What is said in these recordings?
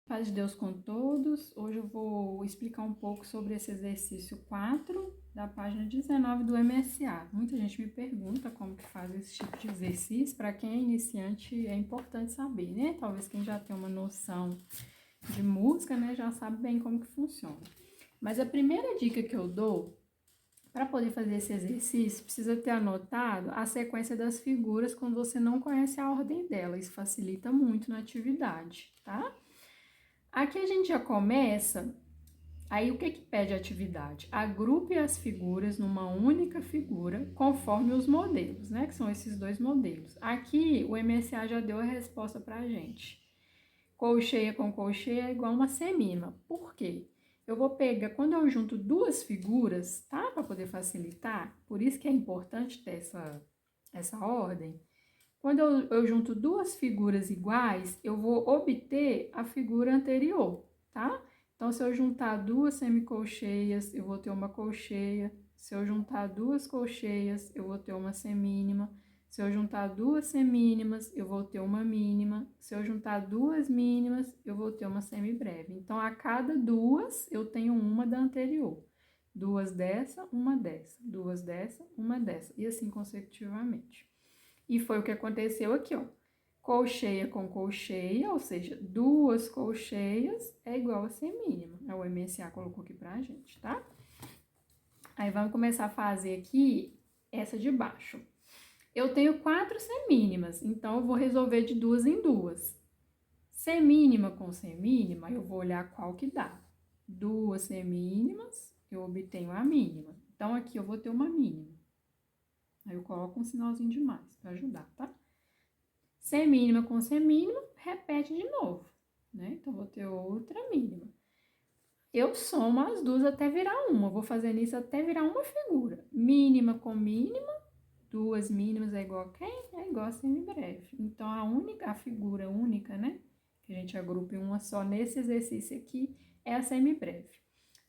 Paz de Deus com todos. Hoje eu vou explicar um pouco sobre esse exercício 4 da página 19 do MSA. Muita gente me pergunta como que faz esse tipo de exercício. Para quem é iniciante é importante saber, né? Talvez quem já tem uma noção de música, né, já sabe bem como que funciona. Mas a primeira dica que eu dou para poder fazer esse exercício, precisa ter anotado a sequência das figuras quando você não conhece a ordem dela. Isso facilita muito na atividade, tá? Aqui a gente já começa, aí o que que pede a atividade? Agrupe as figuras numa única figura, conforme os modelos, né? Que são esses dois modelos. Aqui o MSA já deu a resposta pra gente. Colcheia com colcheia é igual uma semínima. Por quê? Eu vou pegar, quando eu junto duas figuras, tá? Para poder facilitar, por isso que é importante ter essa ordem. Quando eu junto duas figuras iguais, eu vou obter a figura anterior, tá? Então, se eu juntar duas semicolcheias, eu vou ter uma colcheia. Se eu juntar duas colcheias, eu vou ter uma semínima. Se eu juntar duas semínimas, eu vou ter uma mínima. Se eu juntar duas mínimas, eu vou ter uma semibreve. Então, a cada duas, eu tenho uma da anterior. Duas dessa, uma dessa. Duas dessa, uma dessa. E assim consecutivamente. E foi o que aconteceu aqui, ó. Colcheia com colcheia, ou seja, duas colcheias é igual a semínima. O MSA colocou aqui pra gente, tá? Aí vamos começar a fazer aqui essa de baixo. Eu tenho 4 semínimas, então eu vou resolver de duas em duas. Semínima com semínima, eu vou olhar qual que dá. Duas semínimas, eu obtenho a mínima. Então, aqui eu vou ter uma mínima. Aí eu coloco um sinalzinho de mais para ajudar, tá? Semínima com semínima, repete de novo, né? Então, vou ter outra mínima. Eu somo as duas até virar uma. Vou fazendo isso até virar uma figura. Mínima com mínima, duas mínimas é igual a quem? É igual a semibreve. Então, a figura única, né? Que a gente agrupa em uma só nesse exercício aqui, é a semibreve.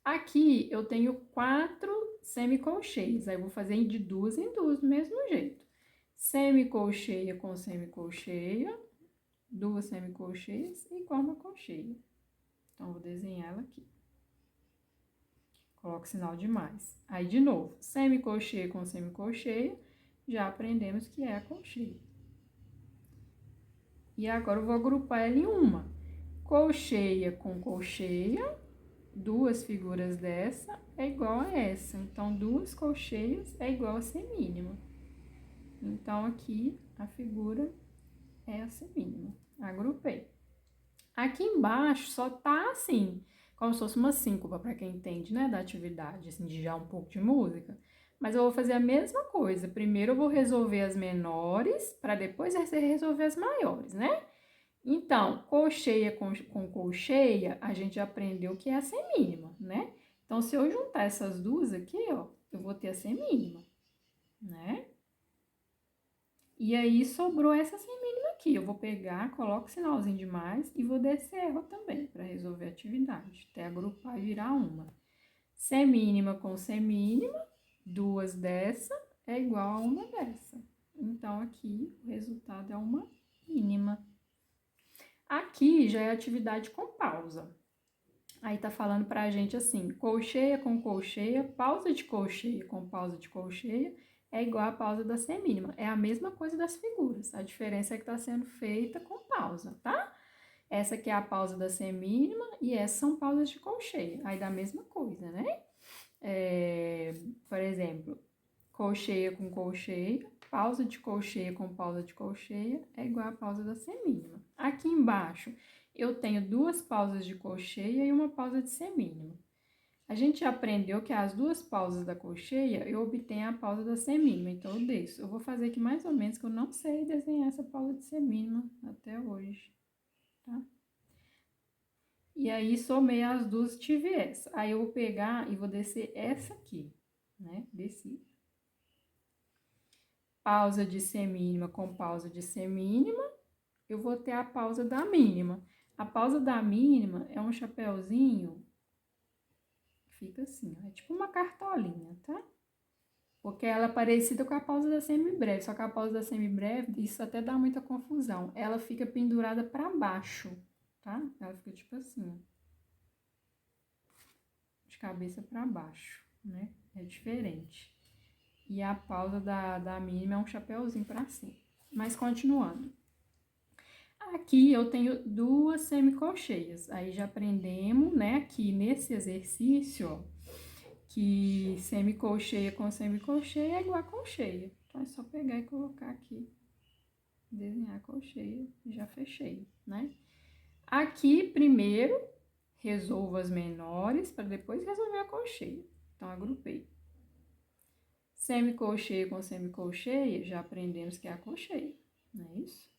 Aqui, eu tenho 4 semicolcheias. Aí, eu vou fazer de duas em duas, do mesmo jeito. Semicolcheia com semicolcheia, duas semicolcheias igual uma colcheia. Então, vou desenhar ela aqui. Coloco o sinal de mais. Aí, de novo, semicolcheia com semicolcheia, já aprendemos que é a colcheia. E agora, eu vou agrupar ela em uma. Colcheia com colcheia, duas figuras dessa é igual a essa. Então, duas colcheias é igual a semínima. Então, aqui, a figura é a semínima. Agrupei. Aqui embaixo só tá assim, como se fosse uma síncopa, para quem entende, né, da atividade, assim, de já um pouco de música. Mas eu vou fazer a mesma coisa. Primeiro eu vou resolver as menores, para depois resolver as maiores, né? Então, colcheia com colcheia, a gente já aprendeu que é a semínima, né? Então, se eu juntar essas duas aqui, ó, eu vou ter a semínima, né? E aí, sobrou essa semínima aqui. Eu vou pegar, coloco o sinalzinho de mais e vou descer ela também, para resolver a atividade, até agrupar e virar uma. Semínima com semínima, duas dessa é igual a uma dessa. Então, aqui, o resultado é uma mínima. Aqui, já é atividade com pausa. Aí, tá falando pra gente assim, colcheia com colcheia, pausa de colcheia com pausa de colcheia, é igual a pausa da semínima. É a mesma coisa das figuras, a diferença é que está sendo feita com pausa, tá? Essa aqui é a pausa da semínima e essas são pausas de colcheia. Aí dá a mesma coisa, né? Por exemplo, colcheia com colcheia, pausa de colcheia com pausa de colcheia é igual a pausa da semínima. Aqui embaixo eu tenho duas pausas de colcheia e uma pausa de semínima. A gente aprendeu que as duas pausas da colcheia, eu obtenho a pausa da semínima, então eu desço. Eu vou fazer aqui mais ou menos, que eu não sei desenhar essa pausa de semínima até hoje, tá? E aí, somei as duas, tive essa. Aí, eu vou pegar e vou descer essa aqui, né? Desci. Pausa de semínima com pausa de semínima, eu vou ter a pausa da mínima. A pausa da mínima é um chapéuzinho, fica assim, ó, é tipo uma cartolinha, tá? Porque ela é parecida com a pausa da semibreve, só que a pausa da semibreve, isso até dá muita confusão. Ela fica pendurada para baixo, tá? Ela fica tipo assim, ó, de cabeça pra baixo, né? É diferente. E a pausa da mínima é um chapéuzinho pra cima. Mas continuando. Aqui eu tenho duas semicolcheias. Aí já aprendemos, né, aqui nesse exercício, ó, que semicolcheia com semicolcheia é igual a colcheia. Então é só pegar e colocar aqui, desenhar a colcheia e já fechei, né? Aqui primeiro resolvo as menores para depois resolver a colcheia. Então agrupei. Semicolcheia com semicolcheia, já aprendemos que é a colcheia, não é isso?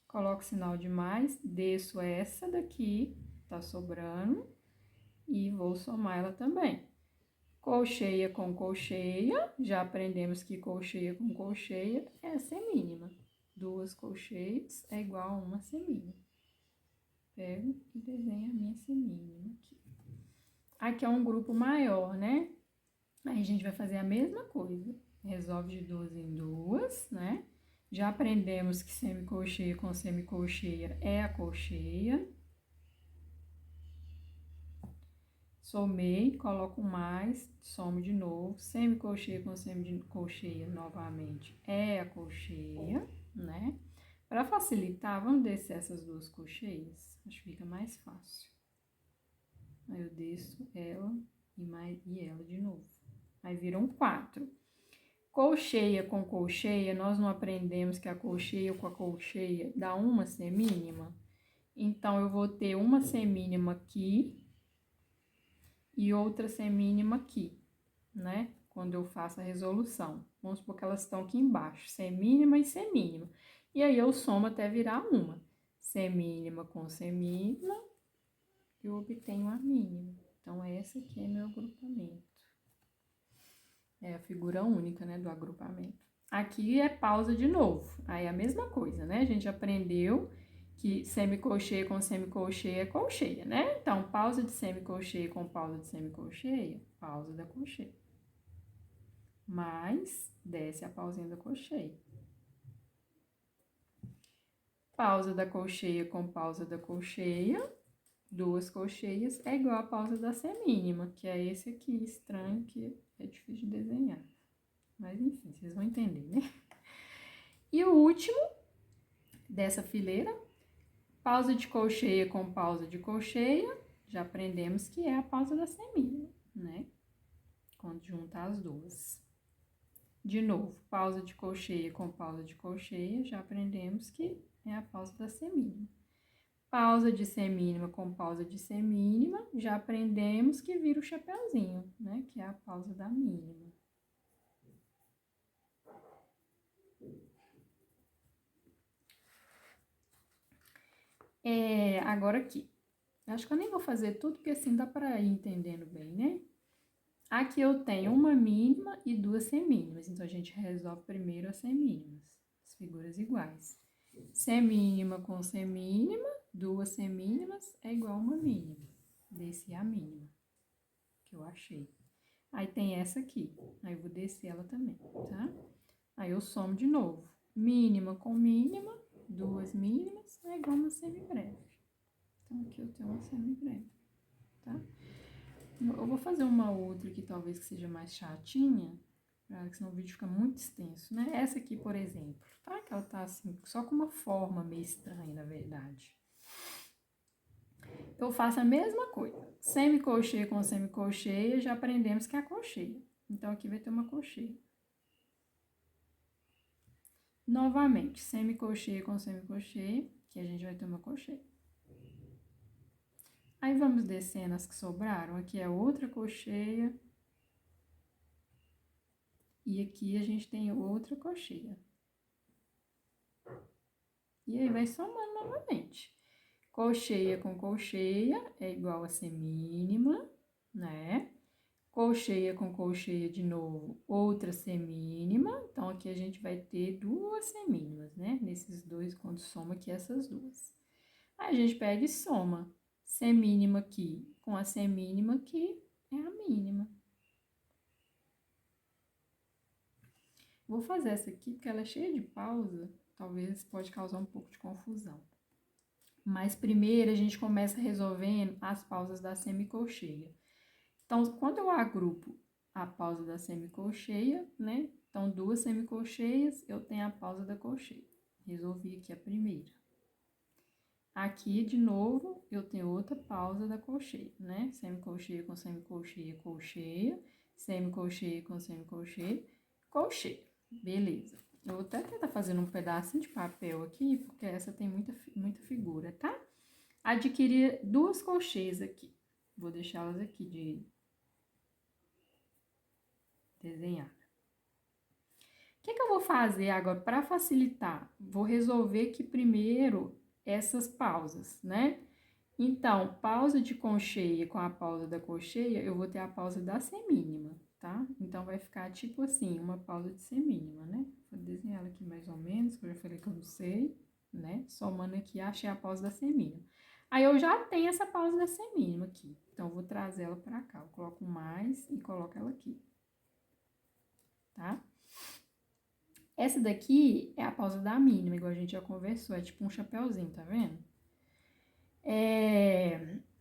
Coloco sinal de mais, desço essa daqui, tá sobrando, e vou somar ela também. Colcheia com colcheia, já aprendemos que colcheia com colcheia é semínima. Duas colcheias é igual a uma semínima. Pego e desenho a minha semínima aqui. Aqui é um grupo maior, né? Aí a gente vai fazer a mesma coisa. Resolve de duas em duas, né? Já aprendemos que semicolcheia com semicolcheia é a colcheia. Somei, coloco mais, somo de novo. Semicolcheia com semicolcheia novamente é a colcheia, né? Para facilitar, vamos descer essas duas colcheias. Acho que fica mais fácil. Aí eu desço ela e ela de novo. Aí viram 4. Colcheia com colcheia, nós não aprendemos que a colcheia com a colcheia dá uma semínima? Então, eu vou ter uma semínima aqui e outra semínima aqui, né? Quando eu faço a resolução. Vamos supor que elas estão aqui embaixo, semínima e semínima. E aí, eu somo até virar uma. Semínima com semínima, eu obtenho a mínima. Então, essa aqui é meu agrupamento. É a figura única, né, do agrupamento. Aqui é pausa de novo. Aí é a mesma coisa, né? A gente aprendeu que semicolcheia com semicolcheia é colcheia, né? Então, pausa de semicolcheia com pausa de semicolcheia, pausa da colcheia. Mais, desce a pausinha da colcheia. Pausa da colcheia com pausa da colcheia, duas colcheias, é igual a pausa da semínima, que é esse aqui, estranho, que é difícil de desenhar. Mas, enfim, vocês vão entender, né? E o último dessa fileira, pausa de colcheia com pausa de colcheia, já aprendemos que é a pausa da semínima, né? Quando juntar as duas. De novo, pausa de colcheia com pausa de colcheia, já aprendemos que é a pausa da semínima. Pausa de semínima com pausa de semínima, já aprendemos que vira o chapeuzinho, né? Que é a pausa da mínima. Agora aqui. Acho que eu nem vou fazer tudo, porque assim dá para ir entendendo bem, né? Aqui eu tenho uma mínima e duas semínimas, então a gente resolve primeiro as semínimas, as figuras iguais. Semínima com semínima, duas semínimas é igual a uma mínima. Desci a mínima, que eu achei. Aí tem essa aqui, aí eu vou descer ela também, tá? Aí eu somo de novo. Mínima com mínima, duas mínimas é igual a uma semibreve. Então, aqui eu tenho uma semibreve, tá? Eu vou fazer uma outra que talvez que seja mais chatinha, porque senão o vídeo fica muito extenso, né? Essa aqui, por exemplo, tá? Que ela tá assim, só com uma forma meio estranha, na verdade. Eu faço a mesma coisa. Semicolcheia com semicolcheia, já aprendemos que é a colcheia. Então, aqui vai ter uma colcheia. Novamente, semicolcheia com semicolcheia, que a gente vai ter uma colcheia. Aí, vamos descendo as que sobraram. Aqui é outra colcheia. E aqui a gente tem outra colcheia. E aí, vai somando novamente. Colcheia com colcheia é igual a semínima, né? Colcheia com colcheia de novo, outra semínima. Então, aqui a gente vai ter duas semínimas, né? Nesses dois, quando soma aqui essas duas. Aí, a gente pega e soma. Semínima aqui com a semínima aqui é a mínima. Vou fazer essa aqui porque ela é cheia de pausa. Talvez pode causar um pouco de confusão. Mas primeiro a gente começa resolvendo as pausas da semicolcheia. Então, quando eu agrupo a pausa da semicolcheia, né? Então, 2 semicolcheias, eu tenho a pausa da colcheia. Resolvi aqui a primeira. Aqui, de novo, eu tenho outra pausa da colcheia, né? Semicolcheia com semicolcheia, colcheia, semicolcheia com semicolcheia, colcheia. Beleza. Eu vou até tentar fazer um pedacinho de papel aqui, porque essa tem muita figura, tá? Adquiri 2 colcheias aqui. Vou deixá-las aqui de desenhar. O que eu vou fazer agora para facilitar? Vou resolver aqui primeiro essas pausas, né? Então, pausa de concheia com a pausa da colcheia, eu vou ter a pausa da semínima, tá? Então, vai ficar tipo assim, uma pausa de semínima, né? Vou desenhar ela aqui mais ou menos, que eu já falei que eu não sei, né? Somando aqui, achei a pausa da semínima. Aí, eu já tenho essa pausa da semínima aqui. Então, eu vou trazer ela pra cá. Eu coloco mais e coloco ela aqui, tá? Essa daqui é a pausa da mínima, igual a gente já conversou, é tipo um chapeuzinho, tá vendo?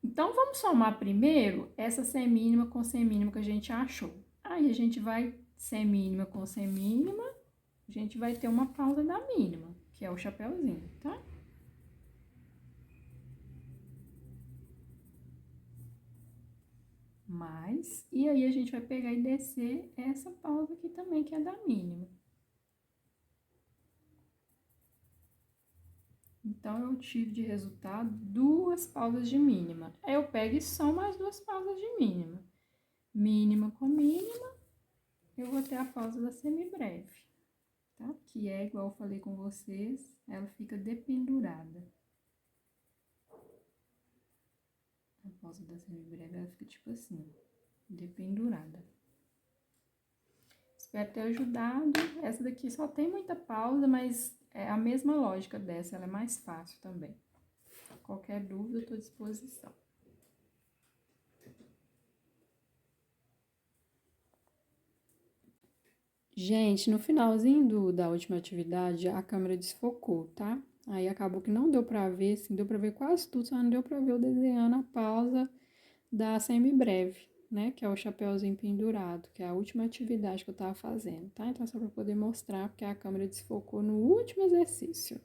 Então, vamos somar primeiro essa semínima com semínima que a gente achou. Aí, a gente vai semínima com semínima, a gente vai ter uma pausa da mínima, que é o chapeuzinho, tá? E aí a gente vai pegar e descer essa pausa aqui também, que é da mínima. Então, eu tive de resultado 2 pausas de mínima. Aí, eu pego e somo as 2 pausas de mínima. Mínima com mínima, eu vou ter a pausa da semibreve, tá? Que é, igual eu falei com vocês, ela fica dependurada. A pausa da semibreve, ela fica tipo assim, dependurada. Espero ter ajudado. Essa daqui só tem muita pausa, mas é a mesma lógica dessa, ela é mais fácil também. Qualquer dúvida, eu tô à disposição. Gente, no finalzinho da última atividade, a câmera desfocou, tá? Aí acabou que não deu pra ver, assim, deu pra ver quase tudo, só não deu pra ver eu desenhando a pausa da semibreve, né? Que é o chapeuzinho pendurado, que é a última atividade que eu tava fazendo, tá? Então, só pra poder mostrar, porque a câmera desfocou no último exercício.